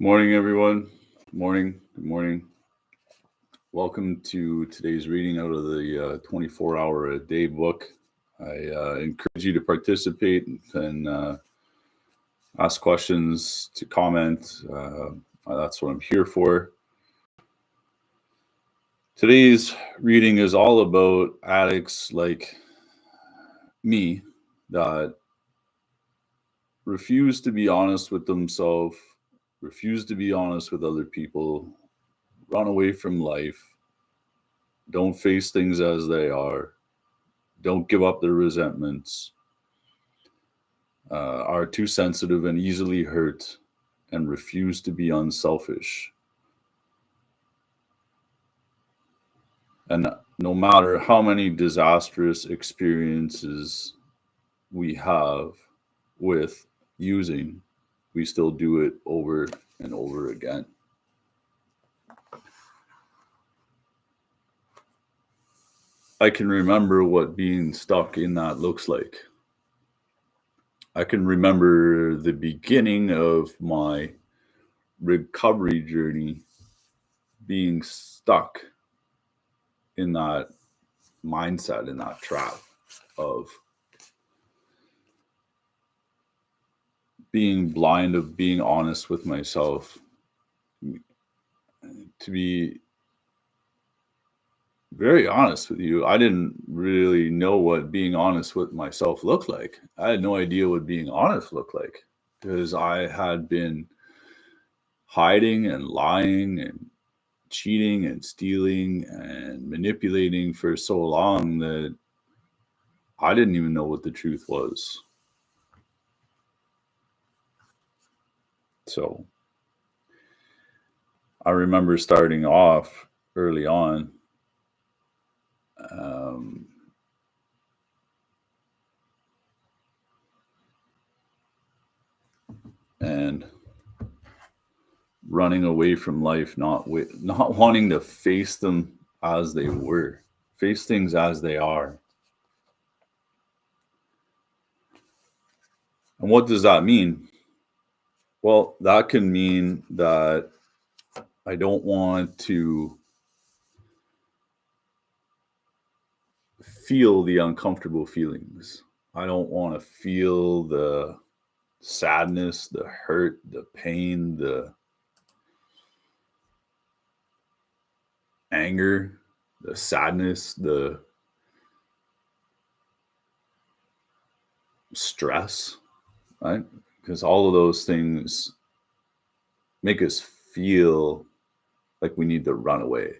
Morning, everyone. Morning. Good morning. Welcome to today's reading out of the 24-hour a day book. I encourage you to participate and ask questions, to comment. That's what I'm here for. Today's reading is all about addicts like me that refuse to be honest with themselves, refuse to be honest with other people, run away from life, don't face things as they are, don't give up their resentments, are too sensitive and easily hurt, and refuse to be unselfish. And no matter how many disastrous experiences we have with using, we still do it over and over again. I can remember what being stuck in that looks like. I can remember the beginning of my recovery journey being stuck in that mindset, in that trap of being blind, of being honest with myself. To be very honest with you, I didn't really know what being honest with myself looked like. I had no idea what being honest looked like because I had been hiding and lying and cheating and stealing and manipulating for so long that I didn't even know what the truth was. So I remember starting off early on and running away from life, not wanting to face them as they were, face things as they are. And what does that mean? Well, that can mean that I don't want to feel the uncomfortable feelings. I don't want to feel the sadness, the hurt, the pain, the anger, the sadness, the stress, right? Because all of those things make us feel like we need to run away,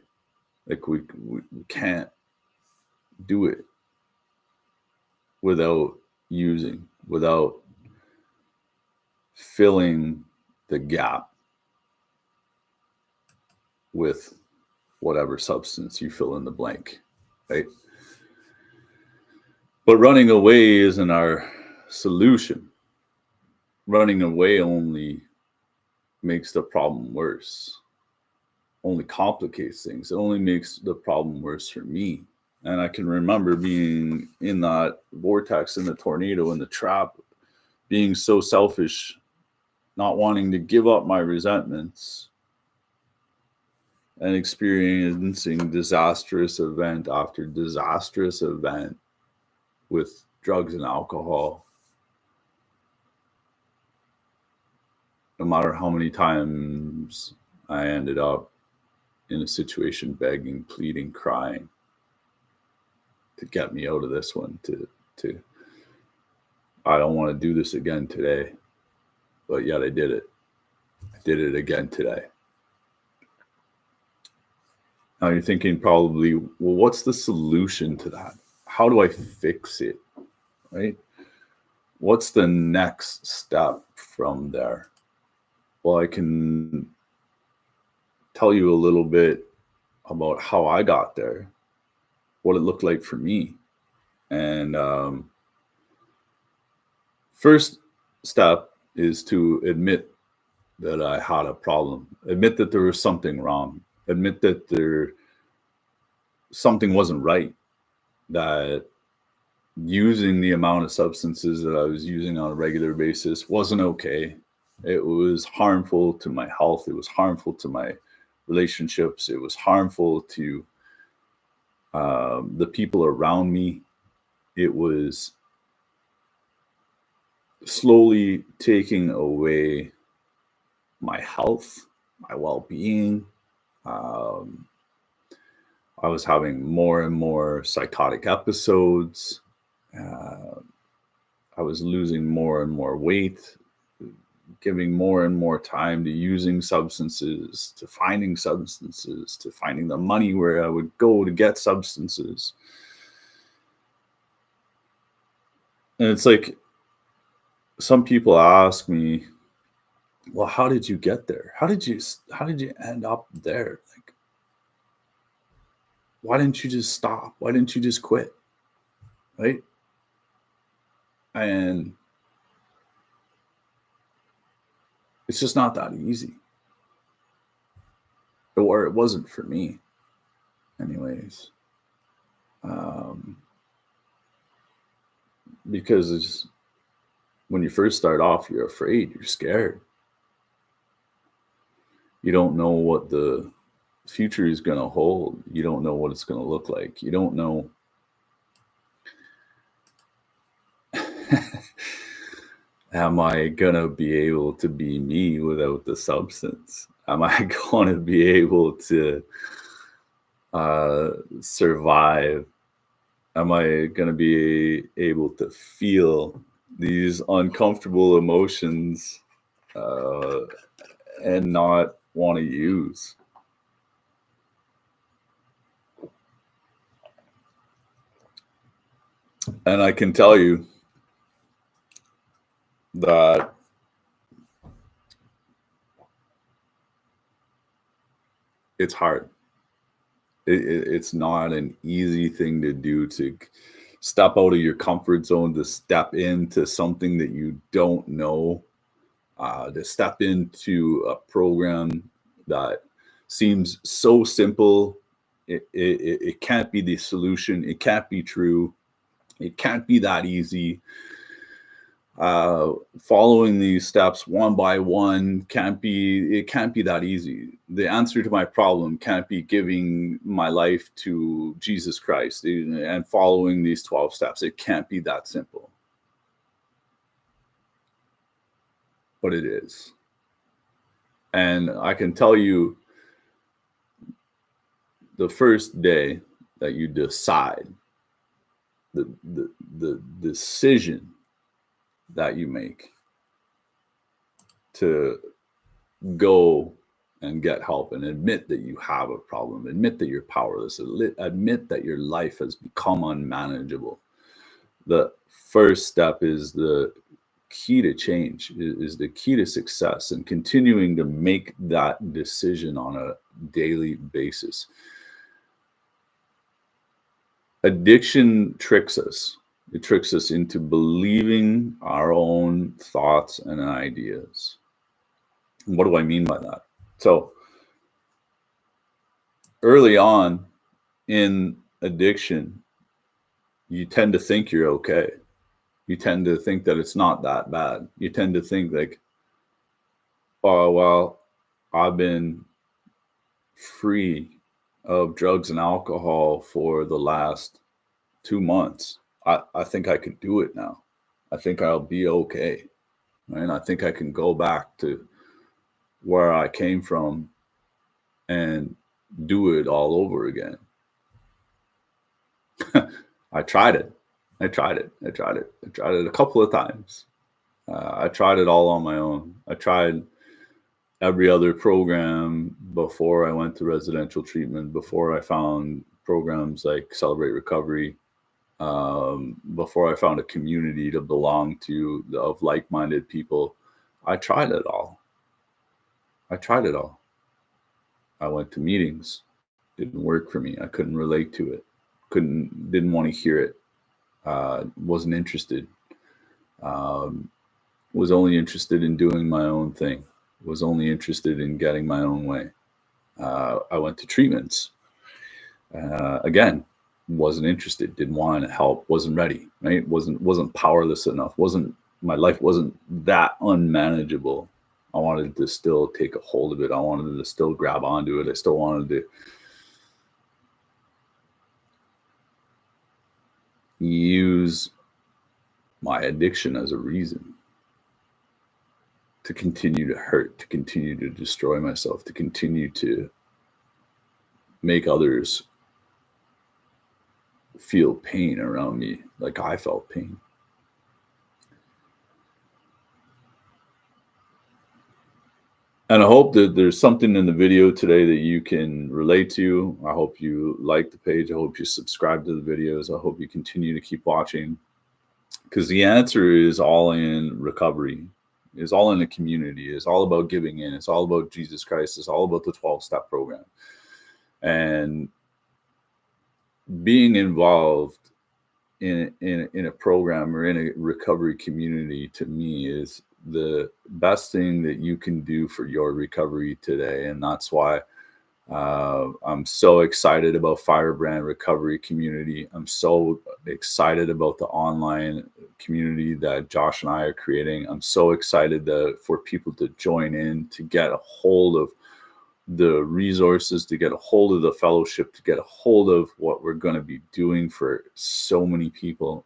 like we can't do it without using, without filling the gap with whatever substance you fill in the blank, right? But running away isn't our solution. Running away only makes the problem worse, only complicates things. It only makes the problem worse for me. And I can remember being in that vortex, in the tornado, in the trap, being so selfish, not wanting to give up my resentments, and experiencing disastrous event after disastrous event with drugs and alcohol. No matter how many times I ended up in a situation begging, pleading, crying to get me out of this one, to I don't want to do this again today, but yet I did it. I did it again today. Now you're thinking probably, well, what's the solution to that? How do I fix it, right? What's the next step from there? Well, I can tell you a little bit about how I got there, what it looked like for me. And first step is to admit that I had a problem, admit that there was something wrong, admit that something wasn't right, that using the amount of substances that I was using on a regular basis wasn't okay, It was harmful to my health. It was harmful to my relationships. It was harmful to the people around me. It was slowly taking away my health, my well-being. I was having more and more psychotic episodes. I was losing more and more weight, giving more and more time to using substances, to finding the money where I would go to get substances. And it's like, some people ask me, well, how did you get there? How did you end up there? Like, why didn't you just stop? Why didn't you just quit? Right? And it's just not that easy. Or it wasn't for me anyways. Because it's, when you first start off, you're afraid, you're scared. You don't know what the future is going to hold. You don't know what it's going to look like. You don't know. Am I going to be able to be me without the substance? Am I going to be able to survive? Am I going to be able to feel these uncomfortable emotions and not want to use? And I can tell you that it's hard. It's not an easy thing to do, to step out of your comfort zone, to step into something that you don't know, to step into a program that seems so simple. It can't be the solution. It can't be true. It can't be that easy. Following these steps one by one can't be that easy. The answer to my problem can't be giving my life to Jesus Christ and following these 12 steps. It can't be that simple. But it is. And I can tell you, the first day that you decide, the decision that you make to go and get help and admit that you have a problem, admit that you're powerless, admit that your life has become unmanageable. The first step is the key to change, is the key to success, and continuing to make that decision on a daily basis. Addiction tricks us. It tricks us into believing our own thoughts and ideas. And what do I mean by that? So early on in addiction, you tend to think you're okay. You tend to think that it's not that bad. You tend to think like, oh, well, I've been free of drugs and alcohol for the last 2 months. I think I can do it now. I think I'll be okay. Right? I think I can go back to where I came from and do it all over again. I tried it a couple of times. I tried it all on my own. I tried every other program before I went to residential treatment, before I found programs like Celebrate Recovery, before I found a community to belong to of like-minded people. I tried it all. I went to meetings. Didn't work for me. I couldn't relate to it. Didn't want to hear it. Wasn't interested. Was only interested in doing my own thing. Was only interested in getting my own way. I went to treatments. Again, wasn't interested. Didn't want to help. Wasn't ready. Right? Wasn't powerless enough. My life wasn't that unmanageable I wanted to still take a hold of it. I wanted to still grab onto it. I still wanted to use my addiction as a reason to continue to hurt, to continue to destroy myself, to continue to make others feel pain around me like I felt pain. And I hope that there's something in the video today that you can relate to. I hope you like the page. I hope you subscribe to the videos. I hope you continue to keep watching, because the answer is all in recovery. It's all in the community. It's all about giving in. It's all about Jesus Christ. It's all about the 12-step program. And being involved in a program or in a recovery community, to me, is the best thing that you can do for your recovery today. And that's why I'm so excited about Firebrand Recovery Community. I'm so excited about the online community that Josh and I are creating. I'm so excited for people to join in, to get a hold of the resources, to get a hold of the fellowship, to get a hold of what we're going to be doing for so many people.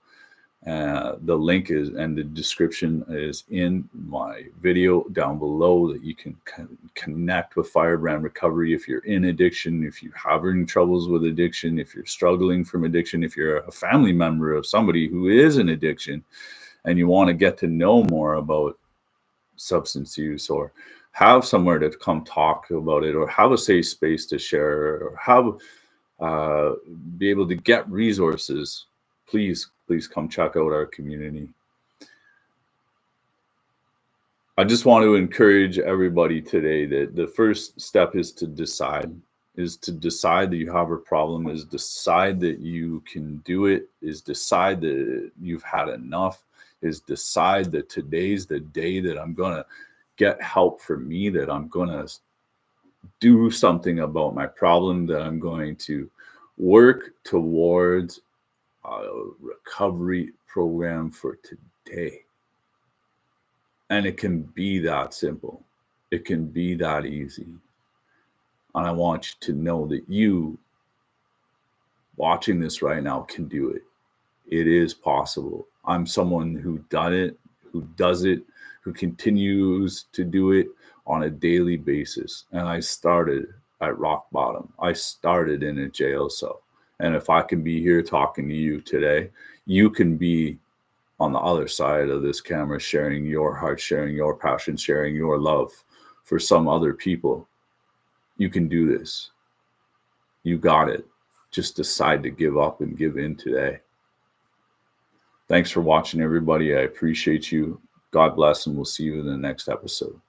The link is, and the description is in my video down below, that you can connect with Firebrand Recovery if you're in addiction, if you're having troubles with addiction, if you're struggling from addiction, if you're a family member of somebody who is in addiction and you want to get to know more about substance use, or have somewhere to come talk about it, or have a safe space to share, or have be able to get resources, please come check out our community. I just want to encourage everybody today that the first step is to decide that you have a problem, is decide that you can do it, is decide that you've had enough, is decide that today's the day that I'm going to get help for me, that I'm going to do something about my problem, that I'm going to work towards a recovery program for today. And it can be that simple. It can be that easy. And I want you to know that you watching this right now can do it. It is possible. I'm someone who done it, who does it, who continues to do it on a daily basis. And I started at rock bottom. I started in a jail cell. And if I can be here talking to you today, you can be on the other side of this camera, sharing your heart, sharing your passion, sharing your love for some other people. You can do this. You got it. Just decide to give up and give in today. Thanks for watching, everybody. I appreciate you. God bless, and we'll see you in the next episode.